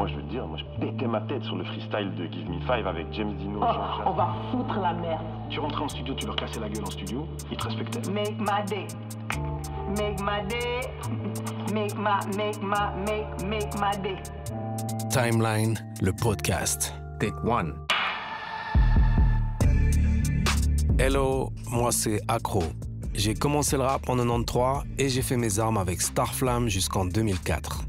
moi je veux te dire, moi je pétais ma tête sur le freestyle de Give Me Five avec James Dino, Jean-Jacques. On va foutre la merde. Tu rentrais en studio, tu leur cassais la gueule en studio, ils te respectaient. Make my day. Make my day. Make my day. Timeline, le podcast. Take one. Hello, moi c'est Accro. J'ai commencé le rap en 93 et j'ai fait mes armes avec Starflame jusqu'en 2004.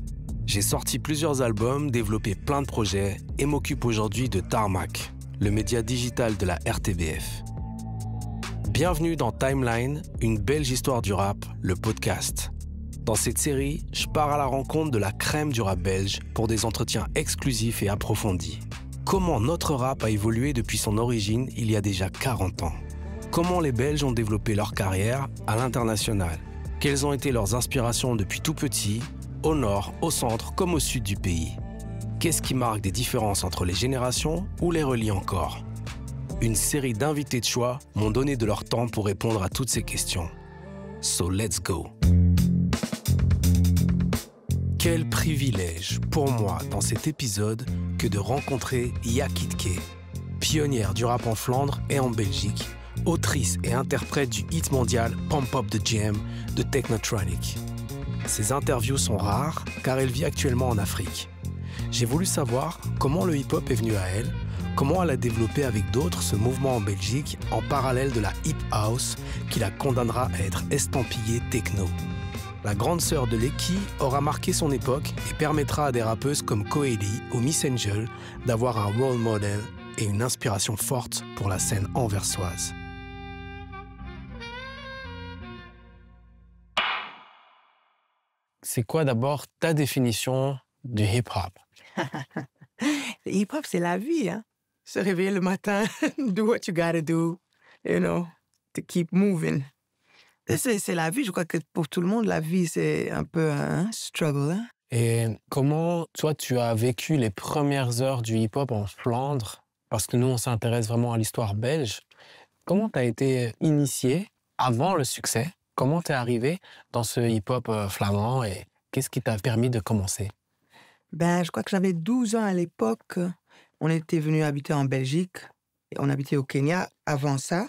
J'ai sorti plusieurs albums, développé plein de projets et m'occupe aujourd'hui de Tarmac, le média digital de la RTBF. Bienvenue dans Timeline, une belge histoire du rap, le podcast. Dans cette série, je pars à la rencontre de la crème du rap belge pour des entretiens exclusifs et approfondis. Comment notre rap a évolué depuis son origine il y a déjà 40 ans. Comment les Belges ont développé leur carrière à l'international. Quelles ont été leurs inspirations depuis tout petit, au nord, au centre comme au sud du pays. Qu'est-ce qui marque des différences entre les générations ou les relie encore? Une série d'invités de choix m'ont donné de leur temps pour répondre à toutes ces questions. So let's go. Quel privilège pour moi dans cet épisode que de rencontrer Yakitke, pionnière du rap en Flandre et en Belgique, autrice et interprète du hit mondial Pump Up the Jam de Technotronic. Ses interviews sont rares car elle vit actuellement en Afrique. J'ai voulu savoir comment le hip-hop est venu à elle, comment elle a développé avec d'autres ce mouvement en Belgique en parallèle de la hip house qui la condamnera à être estampillée techno. La grande sœur de Leki aura marqué son époque et permettra à des rappeuses comme Koeli ou Miss Angel d'avoir un role model et une inspiration forte pour la scène anversoise. C'est quoi d'abord ta définition du hip-hop? Le hip-hop, c'est la vie, hein. Se réveiller le matin, do what you gotta do, you know, to keep moving. C'est la vie. Je crois que pour tout le monde, la vie, c'est un peu un struggle, hein. Et comment, toi, tu as vécu les premières heures du hip-hop en Flandre? Parce que nous, on s'intéresse vraiment à l'histoire belge. Comment tu as été initié avant le succès? Comment tu es arrivé dans ce hip-hop flamand et qu'est-ce qui t'a permis de commencer? Je crois que j'avais 12 ans à l'époque. On était venus habiter en Belgique. On habitait au Kenya avant ça.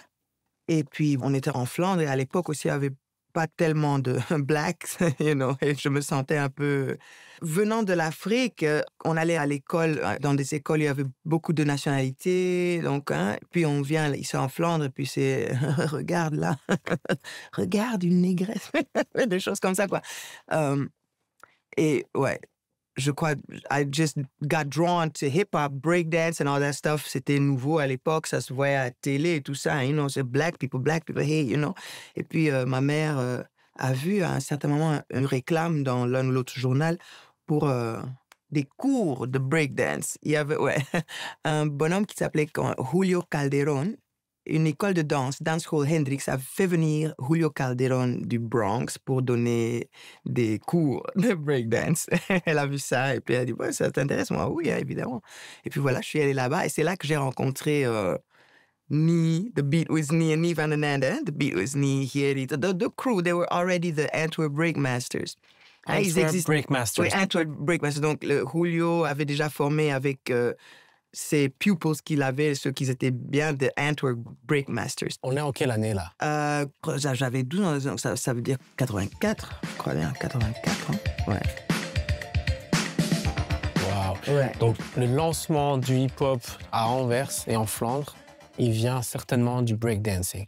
Et puis, on était en Flandre. Et à l'époque aussi, il n'y avait pas tellement de blacks, you know. Et je me sentais un peu... Venant de l'Afrique, on allait à l'école. Dans des écoles, il y avait beaucoup de nationalités. Donc, hein, puis on vient ici en Flandre, puis c'est... regarde là. Regarde une négresse. Des choses comme ça, quoi. Et ouais... Je crois, I just got drawn to hip-hop, breakdance and all that stuff. C'était nouveau à l'époque, ça se voyait à la télé et tout ça. You know, c'est black people, hey, you know. Et puis, ma mère a vu à un certain moment une réclame dans l'un ou l'autre journal pour des cours de breakdance. Il y avait un bonhomme qui s'appelait Julio Calderón. Une école de danse, Dance Hall Hendrix, a fait venir Julio Calderón du Bronx pour donner des cours de breakdance. Elle a vu ça et puis elle a dit « ça t'intéresse ?» Moi, oui, évidemment. Et puis voilà, je suis allé là-bas et c'est là que j'ai rencontré Nee, The Beat With Nee and Nee van den Ende. The Beat With Nee, Heri. The crew, they were already the Antwerp Breakmasters. Antwerp Breakmasters. Oui, Antwerp Breakmasters. Donc, Julio avait déjà formé avec... ces pupils qu'il avait, ceux qui étaient bien de Antwerp Breakmasters. On est en quelle année, là? J'avais 12 ans, ça veut dire 84, je crois bien, 84, hein? Ouais. Wow. Ouais. Donc, le lancement du hip-hop à Anvers et en Flandre, il vient certainement du breakdancing.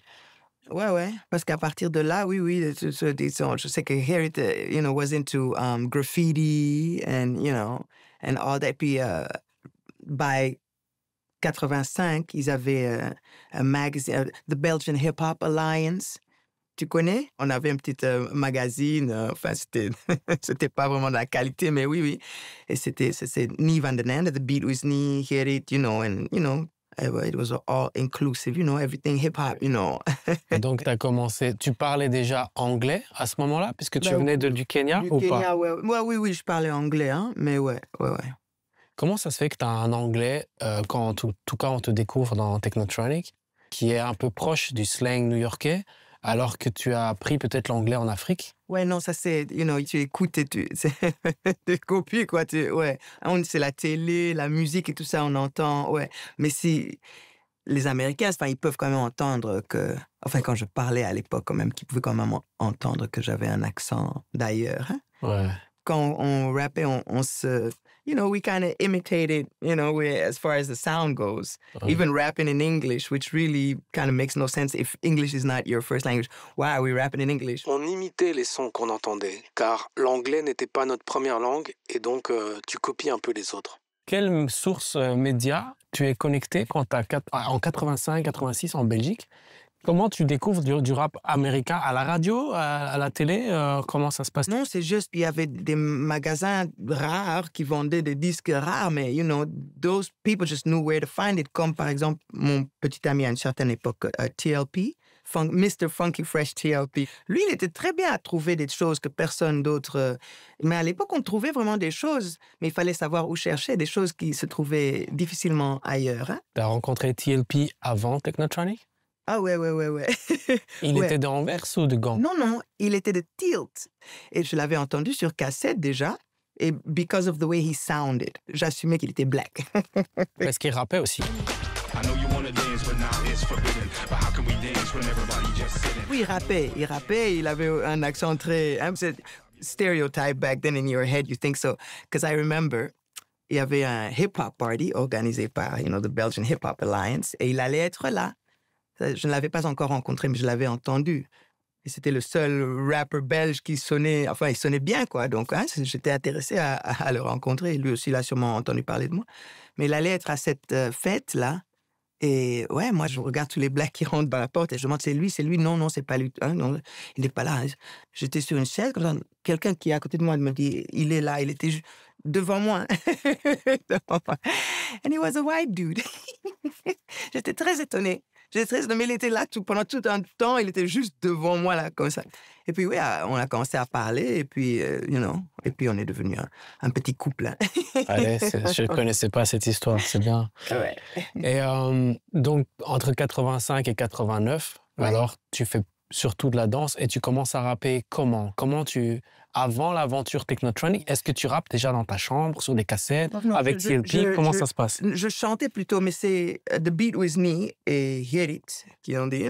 Ouais, parce qu'à partir de là, oui, je sais que Harriet, you know, was into graffiti and, you know, and all that. Puis, by 85, ils avaient un magazine, The Belgian Hip Hop Alliance. Tu connais? On avait un petit magazine. Enfin, c'était pas vraiment de la qualité, mais oui. Et c'est Nee van den Ende, The Beat With Nee, Hear It, you know, and, you know, it was all inclusive, you know, everything hip hop, you know. Donc, tu as commencé, tu parlais déjà anglais à ce moment-là, puisque tu venais du Kenya ou Kenya, pas? Oui, je parlais anglais, hein, mais ouais. Comment ça se fait que tu as un anglais, quand en tout cas on te découvre dans Technotronic, qui est un peu proche du slang new-yorkais, alors que tu as appris peut-être l'anglais en Afrique? Ouais, non, ça c'est, tu écoutes et c'est des copies, quoi. Ouais, c'est la télé, la musique et tout ça, on entend, ouais. Mais si les Américains, enfin, ils peuvent quand même entendre que, enfin, quand je parlais à l'époque, quand même, qu'ils pouvaient quand même entendre que j'avais un accent d'ailleurs. Hein? Ouais. Quand on rappait, on se, we kind of imitated, as far as the sound goes. Ouais. Even rapping in English, which really kind of makes no sense if English is not your first language. Why are we rapping in English? On imitait les sons qu'on entendait, car l'anglais n'était pas notre première langue, et donc tu copies un peu les autres. Quelle source média tu es connecté quand en 85, 86 en Belgique? Comment tu découvres du rap américain à la radio, à la télé? Comment ça se passe? Non, c'est juste qu'il y avait des magasins rares qui vendaient des disques rares, mais, those people just knew where to find it. Comme, par exemple, mon petit ami à une certaine époque, TLP, Mr. Funky Fresh TLP. Lui, il était très bien à trouver des choses que personne d'autre... mais à l'époque, on trouvait vraiment des choses, mais il fallait savoir où chercher, des choses qui se trouvaient difficilement ailleurs. Hein? Tu as rencontré TLP avant Technotronic? Ah ouais. Il était d'Anvers ou de Gand? Non, il était de Tilt. Et je l'avais entendu sur cassette déjà. Et because of the way he sounded, j'assumais qu'il était black. Parce qu'il rappait aussi. Oui, il rappait, il avait un accent très... c'est stereotype back then in your head, you think so. Because I remember, il y avait un hip-hop party organisé par, the Belgian Hip-Hop Alliance, et il allait être là. Je ne l'avais pas encore rencontré, mais je l'avais entendu. Et c'était le seul rappeur belge qui sonnait... Enfin, il sonnait bien, quoi. Donc, j'étais intéressé à le rencontrer. Lui aussi, il a sûrement entendu parler de moi. Mais il allait être à cette fête-là. Et ouais, moi, je regarde tous les blacks qui rentrent dans la porte et je me demande, c'est lui? Non, c'est pas lui. Non, il n'est pas là. J'étais sur une chaise, comme ça, quelqu'un qui est à côté de moi me dit, il est là, il était devant moi. And he was a white dude. J'étais très étonnée. Mais il était là pendant tout un temps, il était juste devant moi, là, comme ça. Et puis, oui, on a commencé à parler, et puis, et puis on est devenu un petit couple. Hein. Allez, je ne connaissais pas cette histoire, c'est bien. Ouais. Et donc, entre 85 et 89, ouais. Alors, tu fais surtout de la danse et tu commences à rapper comment? Avant l'aventure Technotronic, est-ce que tu rappes déjà dans ta chambre, sur des cassettes, avec TLP? Comment ça se passe? Je chantais plutôt, mais c'est The Beat With Me et Hit It qui ont dit,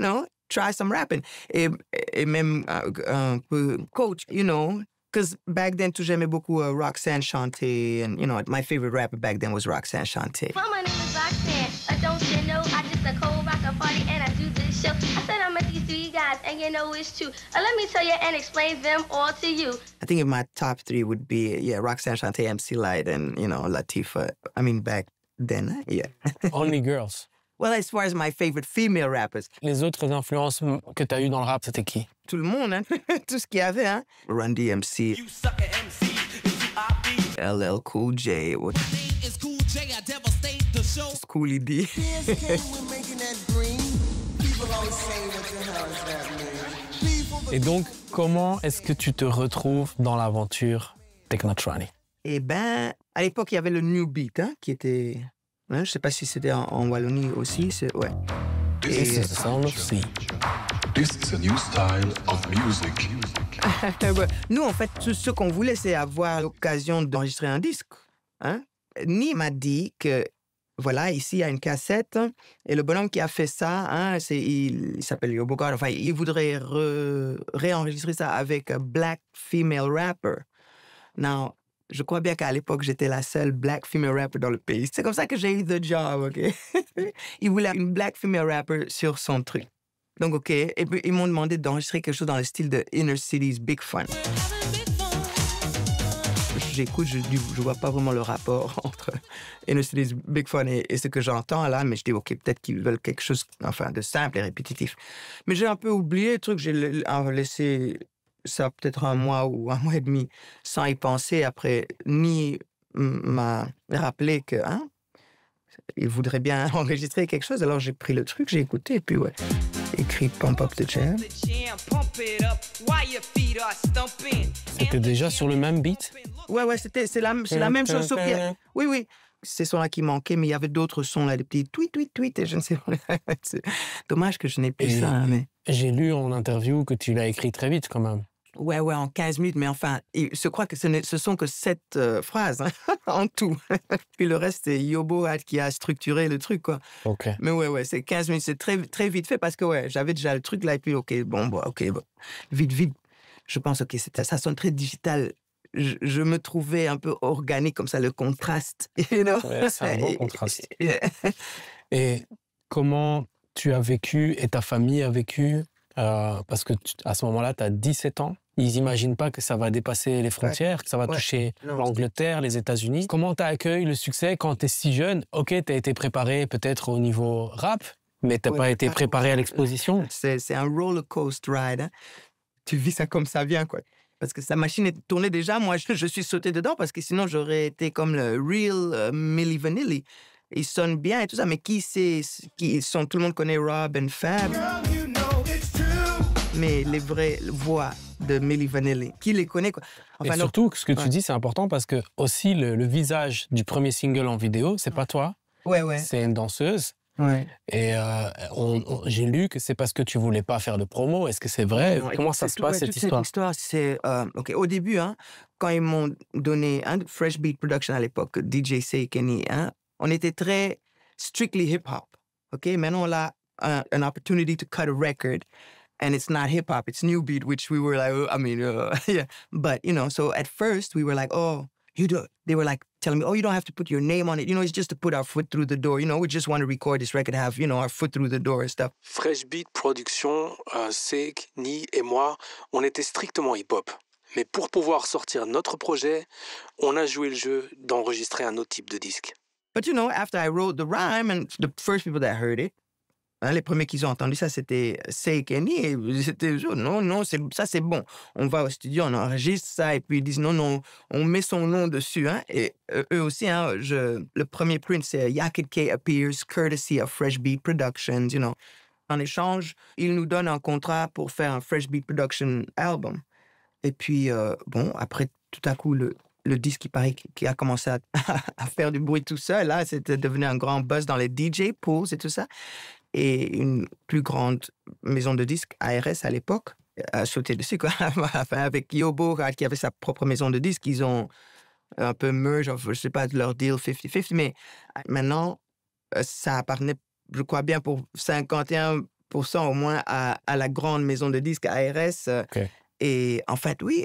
try some rapping. Et même un peu coach, because back then, j'aimais beaucoup Roxanne Shante, and, my favorite rapper back then was Roxanne Shante. Well, my name is Roxanne, don't you know, I just a cold rock a party and I do this show. I said I met these three guys and it's true. Let me tell you and explain them all to you. I think my top three would be, Roxanne Shante, MC Lyte, and, Latifah. I mean, back then, yeah. Only girls? Well, as far as my favorite female rappers. Les autres influences que tu as eues dans le rap, c'était qui? Tout le monde, hein? Tout ce qu'il y avait, hein? Run DMC. LL Cool J. Schoolie D. Et donc, comment est-ce que tu te retrouves dans l'aventure Technotronic? Eh bien, à l'époque, il y avait le New Beat, qui était... je ne sais pas si c'était en Wallonie aussi. Ouais. This is the sound of sea. This is a new style of music. Nous, en fait, tout ce qu'on voulait, c'est avoir l'occasion d'enregistrer un disque. Ni m'a dit que, voilà, ici, il y a une cassette, et le bonhomme qui a fait ça, il s'appelle Yo Bogart, enfin, il voudrait réenregistrer ça avec un black female rapper. Now, je crois bien qu'à l'époque, j'étais la seule black female rapper dans le pays. C'est comme ça que j'ai eu the job, OK? Il voulait une black female rapper sur son truc. Donc, OK. Et puis, ils m'ont demandé d'enregistrer quelque chose dans le style de Inner City's Big Fun. J'écoute, je vois pas vraiment le rapport entre Inner City's Big Fun et ce que j'entends là, mais je dis, OK, peut-être qu'ils veulent quelque chose, de simple et répétitif. Mais j'ai un peu oublié le truc, j'ai laissé ça peut-être un mois ou un mois et demi sans y penser. Après, Ni m'a rappelé que, il voudrait bien enregistrer quelque chose, alors j'ai pris le truc, j'ai écouté, et puis écrit Pump Up the Jam. C'était déjà sur le même beat? Ouais, c'est la même chose, sauf que... Oui, ces sons-là qui manquaient, mais il y avait d'autres sons, là, des petits tweet, et je ne sais pas. C'est dommage que je n'ai plus ça, mais... j'ai lu en interview que tu l'as écrit très vite quand même. Ouais, en 15 minutes, mais enfin, je crois que ce sont que 7 phrases hein, en tout. Puis le reste, c'est Yobo qui a structuré le truc, quoi. Ok. Mais ouais, c'est 15 minutes, c'est très, très vite fait parce que ouais, j'avais déjà le truc là, et puis bon. Vite. Je pense, ça sonne très digital. Je me trouvais un peu organique, comme ça, le contraste. You know? Ouais, c'est un bon contraste. Et comment tu as vécu et ta famille a vécu parce que à ce moment-là, tu as 17 ans. Ils n'imaginent pas que ça va dépasser les frontières, que ça va toucher l'Angleterre, les États-Unis. Comment tu accueilles le succès quand tu es si jeune? Ok, tu as été préparé peut-être au niveau rap, mais tu n'as pas été préparé à l'exposition. C'est un roller coaster ride. Hein. Tu vis ça comme ça vient, quoi. Parce que sa machine est tournée déjà. Moi, je suis sauté dedans parce que sinon, j'aurais été comme le real Milli Vanilli. Ils sonnent bien et tout ça, mais qui sont? Tout le monde connaît Rob and Fab. Mais les vraies voix de Milli Vanilli, qui les connaît, quoi. Enfin, et surtout, ce que tu dis, c'est important parce que aussi le visage du premier single en vidéo, c'est pas toi. Ouais. C'est une danseuse. Ouais. Et j'ai lu que c'est parce que tu voulais pas faire de promo. Est-ce que c'est vrai? Comment ça se passe, cette histoire? Cette histoire, c'est... au début, hein, quand ils m'ont donné Fresh Beat Production à l'époque, DJ Say Kenny, hein, on était très strictly hip-hop. Maintenant, on a an opportunity to cut a record. And it's not hip hop, it's new beat, which we were like, yeah. But, so at first we were like, they were like telling me, you don't have to put your name on it. It's just to put our foot through the door. We just want to record this record, have, our foot through the door and stuff. Fresh Beat Production, Sek, Ni et moi, on était strictement hip-hop. Mais pour pouvoir sortir notre projet, on a joué le jeu d'enregistrer un autre type de disque. But, after I wrote the rhyme and the first people that heard it, les premiers qui ont entendu ça, c'était Say Kenny. Et c'était non, ça c'est bon. On va au studio, on enregistre ça, et puis ils disent non, on met son nom dessus. Hein, et eux aussi, hein, le premier print, c'est Yakid K appears, courtesy of Fresh Beat Productions. En échange, ils nous donnent un contrat pour faire un Fresh Beat Production album. Et puis, après, tout à coup, le disque, il paraît, qui a commencé à faire du bruit tout seul. Là, c'était devenu un grand buzz dans les DJ pools et tout ça. Et une plus grande maison de disques, ARS à l'époque, a sauté dessus, quoi. Enfin, avec Yobo, qui avait sa propre maison de disques, ils ont un peu merge, je sais pas, de leur deal 50-50, mais maintenant, ça appartenait, je crois bien, pour 51% au moins à la grande maison de disques ARS. Okay. Et en fait, oui,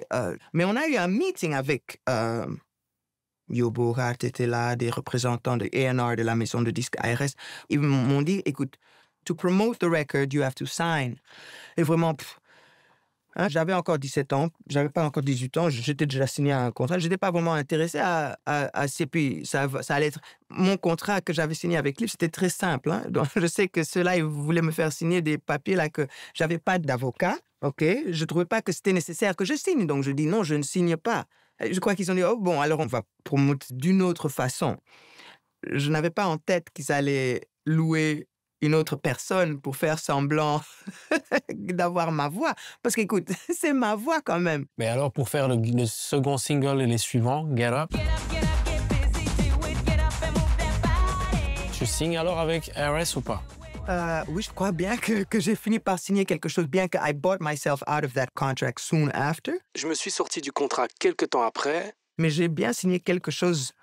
mais on a eu un meeting avec... Yobo Hart était là, des représentants de A&R de la maison de disques ARS. Ils m'ont dit, écoute, to promote the record, you have to sign. Et vraiment, j'avais encore 17 ans, j'avais pas encore 18 ans, j'étais déjà signé à un contrat. Je n'étais pas vraiment intéressé à puis ça allait être... Mon contrat que j'avais signé avec lui, c'était très simple. Hein? Donc, je sais que ceux-là, ils voulaient me faire signer des papiers là que j'avais pas d'avocat. Je trouvais pas que c'était nécessaire que je signe. Donc, je dis non, je ne signe pas. Je crois qu'ils ont dit, alors on va promouvoir d'une autre façon. Je n'avais pas en tête qu'ils allaient louer une autre personne pour faire semblant d'avoir ma voix. Parce qu'écoute, c'est ma voix quand même. Mais alors, pour faire le second single et les suivants, Get Up, tu signes alors avec RS ou pas? Oui, je crois bien que j'ai fini par signer quelque chose, bien que I bought myself out of that contract soon after. Je me suis sorti du contrat quelques temps après. Mais j'ai bien signé quelque chose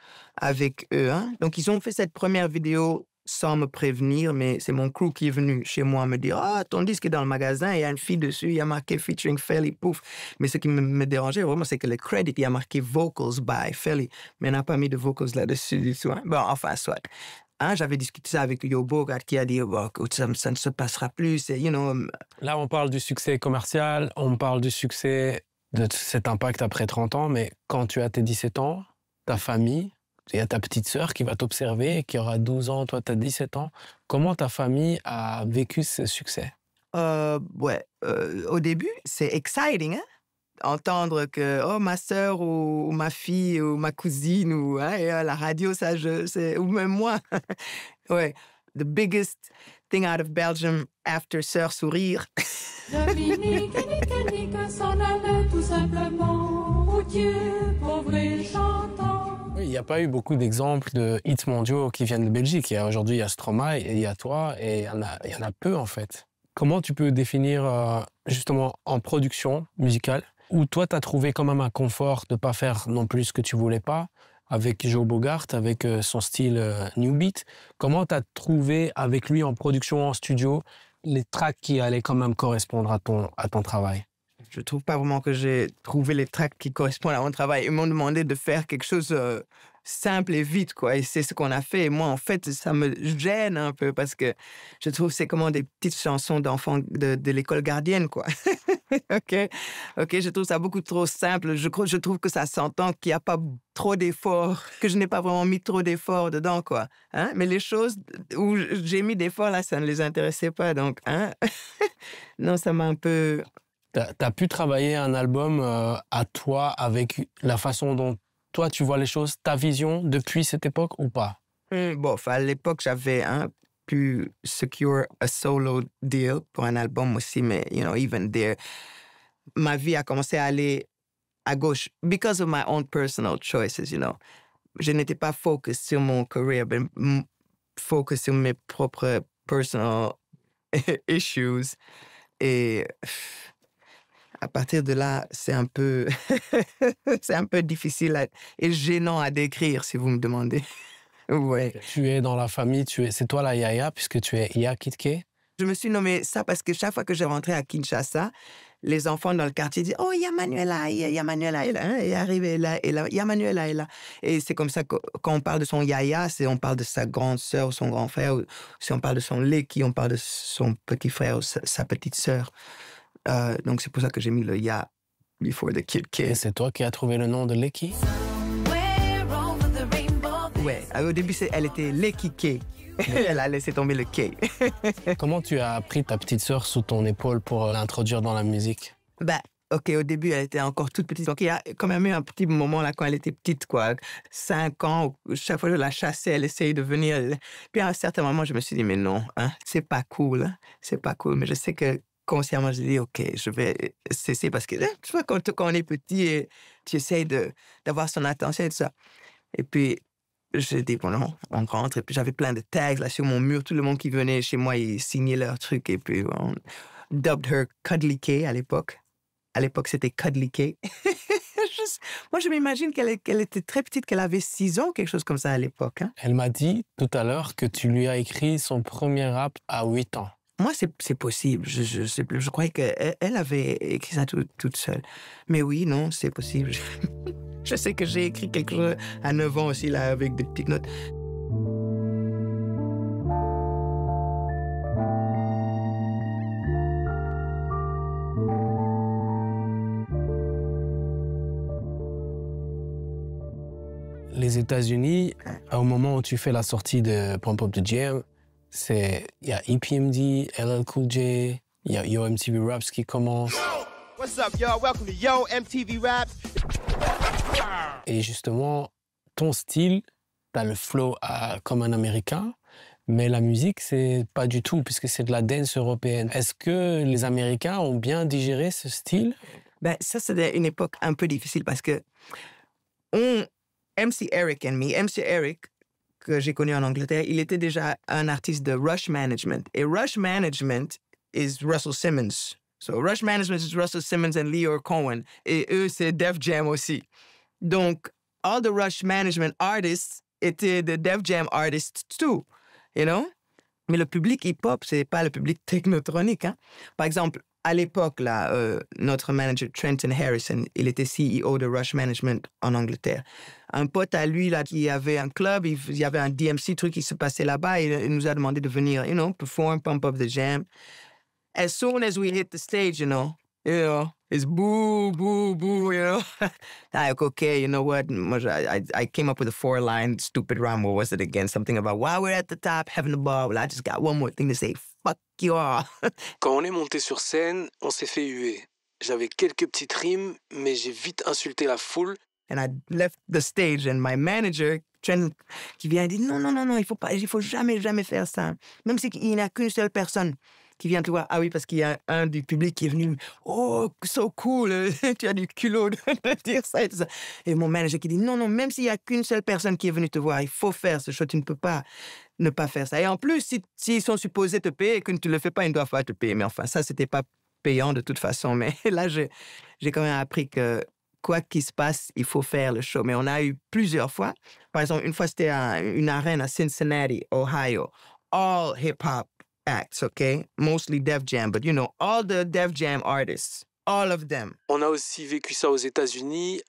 avec eux. Hein? Donc, ils ont fait cette première vidéo sans me prévenir, mais c'est mon crew qui est venu chez moi me dire « Ah, ton disque est dans le magasin, il y a une fille dessus, il y a marqué featuring Felly, pouf. » Mais ce qui me dérangeait vraiment, c'est que le credit, il y a marqué vocals by Felly, mais on n'a pas mis de vocals là-dessus du tout. Hein? Bon, enfin, soit. Hein, j'avais discuté ça avec Yobo qui a dit ça ne se passera plus. Et, Là, on parle du succès commercial, on parle du succès de cet impact après 30 ans, mais quand tu as tes 17 ans, ta famille, il y a ta petite sœur qui va t'observer, qui aura 12 ans, toi tu as 17 ans. Comment ta famille a vécu ce succès? Au débui, c'est exciting, hein? Entendre que ma sœur ou ma fille ou ma cousine ou la radio, ça c'est ou même moi. Ouais, the biggest thing out of Belgium after Sœur Sourire. Dominique et Nick s'en allait tout simplement, routier, pauvre et chantant. Oui, il n'y a pas eu beaucoup d'exemples de hits mondiaux qui viennent de Belgique. Aujourd'hui, il y a Stromae, et il y a toi, et il y en a peu en fait. Comment tu peux définir justement en production musicale, où toi, tu as trouvé quand même un confort de ne pas faire non plus ce que tu voulais pas, avec Joe Bogart, avec son style New Beat. Comment tu as trouvé avec lui en production, en studio, les tracks qui allaient quand même correspondre à ton travail? Je trouve pas vraiment que j'ai trouvé les tracks qui correspondent à mon travail. Ils m'ont demandé de faire quelque chose simple et vite, quoi. Et c'est ce qu'on a fait. Et moi, en fait, ça me gêne un peu parce que je trouve que c'est comme des petites chansons d'enfants de l'école gardienne, quoi. OK, je trouve ça beaucoup trop simple. Je trouve que ça s'entend qu'il n'y a pas trop d'efforts, que je n'ai pas vraiment mis trop d'efforts dedans, quoi. Hein? Mais les choses où j'ai mis d'efforts, là, ça ne les intéressait pas. Donc, hein? Non, ça m'a un peu... T'as pu travailler un album à toi avec la façon dont toi tu vois les choses, ta vision depuis cette époque ou pas? Bon, à l'époque, j'avais pu secure a solo deal pour un album aussi, mais, even there, ma vie a commencé à aller à gauche because of my own personal choices, Je n'étais pas focus sur mon career, mais focus sur mes propres personal issues. Et à partir de là, c'est un peu difficile et gênant à décrire, si vous me demandez. Ouais. Tu es dans la famille, c'est toi la Yaya, puisque tu es Ya Kid K. Je me suis nommée ça parce que chaque fois que je rentrais à Kinshasa, les enfants dans le quartier disaient « Oh, il y a Manuela, il y a Manuela, elle est arrivée là, et là, il y a Manuela, elle est là. » Et c'est comme ça que quand on parle de son Yaya, on parle de sa grande sœur ou son grand frère. Ou si on parle de son Leki, on parle de son petit frère ou sa petite sœur. Donc c'est pour ça que j'ai mis le Ya before the Kid K. Et c'est toi qui as trouvé le nom de Leki? Ouais, au début, elle était Leki K. Elle a laissé tomber le K. Comment tu as pris ta petite sœur sous ton épaule pour l'introduire dans la musique? OK, au début, elle était encore toute petite. Donc, il y a quand même eu un petit moment là quand elle était petite, quoi. 5 ans, chaque fois que je la chassais, elle essayait de venir. Puis à un certain moment, je me suis dit, mais non, c'est pas cool. Hein? C'est pas cool. Mais je sais que consciemment, je dis, OK, je vais cesser parce que tu vois, quand on est petit, tu essayes d'avoir son attention et tout ça. Et puis, j'ai dit, bon, non, on rentre. Et puis, j'avais plein de tags là sur mon mur. Tout le monde qui venait chez moi, ils signaient leurs trucs. Et puis, on dubbed her Cuddly K à l'époque. À l'époque, c'était Cuddly K. Moi, je m'imagine qu'elle était très petite, qu'elle avait 6 ans, quelque chose comme ça à l'époque. Hein. Elle m'a dit tout à l'heure que tu lui as écrit son premier rap à 8 ans. Moi, c'est possible. Je croyais qu'elle avait écrit ça toute seule. Mais oui, non, c'est possible. Je sais que j'ai écrit quelque chose à 9 ans aussi, là, avec des petites notes. Les États-Unis, au moment où tu fais la sortie de Pump Up the Jam, il y a EPMD, LL Cool J, il y a Yo MTV Raps qui commence. What's up, y'all? Welcome to Yo MTV Raps. Et justement, ton style, t'as le flow comme un Américain, mais la musique, c'est pas du tout, puisque c'est de la dance européenne. Est-ce que les Américains ont bien digéré ce style? Ça, c'était une époque un peu difficile parce que MC Eric MC Eric, que j'ai connu en Angleterre, il était déjà un artiste de Rush Management. Et Rush Management is Russell Simmons. So Rush Management is Russell Simmons and Lyor Cohen. Et eux, c'est Def Jam aussi. Donc, all the Rush Management artists étaient the Def Jam artists too, you know? Mais le public hip-hop, c'est pas le public technotronique. Hein? Par exemple, à l'époque, là, notre manager Trenton Harrison, il était CEO de Rush Management en Angleterre. Un pote à lui, là, qui avait un club, il y avait un DMC truc qui se passait là-bas, et il nous a demandé de venir, perform, pump up the jam. As soon as we hit the stage, it's boo, boo, boo, Like, okay, you know what? I came up with a 4-line stupid rhyme. What was it again? Something about, while we're at the top, having the ball. Well, I just got one more thing to say. Fuck you all. Quand on est monté sur scène, on s'est fait huer. J'avais quelques petites rimes, mais j'ai vite insulté la foule. And I left the stage, and my manager, Trent, qui vient, dit non, il faut jamais faire ça. Même s'il n'y a qu'une seule personne. qui vient te voir. Ah oui, parce qu'il y a un du public qui est venu. Oh, so cool, tu as du culot de dire ça et tout ça. Et mon manager qui dit non, même s'il y a qu'une seule personne qui est venue te voir, il faut faire ce show. Tu ne peux pas ne pas faire ça. Et en plus, s'ils sont supposés te payer et que tu ne le fais pas, ils ne doivent pas te payer. Mais enfin, ça, c'était pas payant de toute façon. Mais là, j'ai quand même appris que quoi qu'il se passe, il faut faire le show. Mais on a eu plusieurs fois. Par exemple, une fois, c'était une arène à Cincinnati, Ohio. All hip-hop acts, okay? Mostly Def Jam, but you know, all the Def Jam artists, all of them. On a aussi vécu ça aux États-Unis,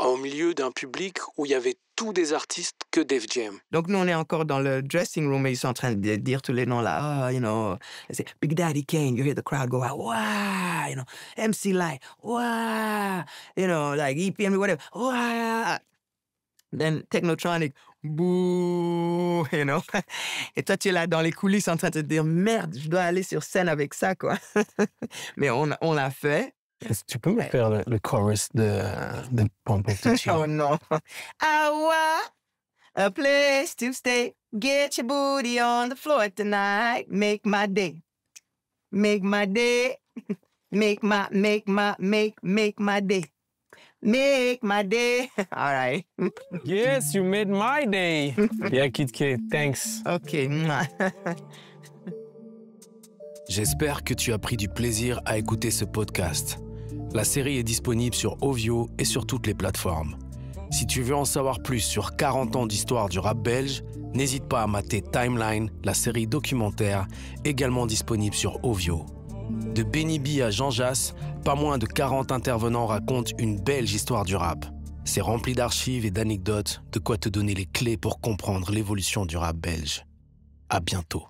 au milieu d'un public où il y avait tous des artistes que Def Jam. Donc, nous, on est encore dans le dressing room et ils sont en train de dire tous les noms là. Oh, you know, c'est Big Daddy Kane. You hear the crowd go out. Wow, you know, MC Light. Wow, you know, like EPM, whatever. Wow. Then Technotronic. Bouh, you know. Et toi, tu es là dans les coulisses en train de te dire merde, je dois aller sur scène avec ça, quoi. Mais on l'a fait. Est-ce que tu peux me faire le chorus de Pump Up the Tune? Oh non. I want a place to stay. Get your booty on the floor tonight. Make my day. Make my day. Make my day. Make my day. All right. Yes, you made my day. Yeah, Kid K, thanks. OK. J'espère que tu as pris du plaisir à écouter ce podcast. La série est disponible sur Ovio et sur toutes les plateformes. Si tu veux en savoir plus sur 40 ans d'histoire du rap belge, n'hésite pas à mater Timeline, la série documentaire, également disponible sur Ovio. De Benny B à Jean Jass, pas moins de 40 intervenants racontent une belge histoire du rap. C'est rempli d'archives et d'anecdotes, de quoi te donner les clés pour comprendre l'évolution du rap belge. À bientôt.